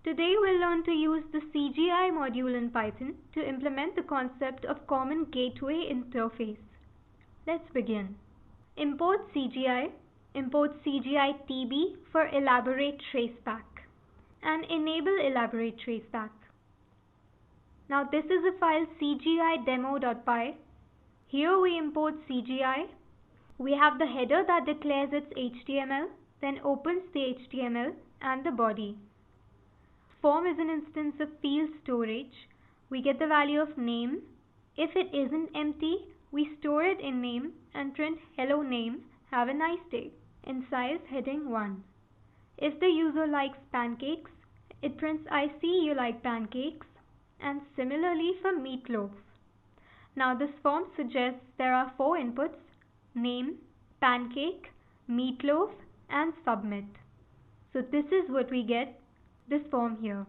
Today we'll learn to use the CGI module in Python to implement the concept of Common Gateway Interface. Let's begin. Import CGI TB for Elaborate Traceback and enable Elaborate Traceback. Now this is a file cgi_demo.py. Here we import CGI. We have the header that declares its HTML, then opens the HTML and the body. Form is an instance of field storage. We get the value of name. If it isn't empty, we store it in name and print hello name, have a nice day in size heading 1. If the user likes pancakes, it prints I see you like pancakes, and similarly for meatloaf. Now this form suggests there are 4 inputs: name, pancake, meatloaf and submit. So this is what we get, this form here.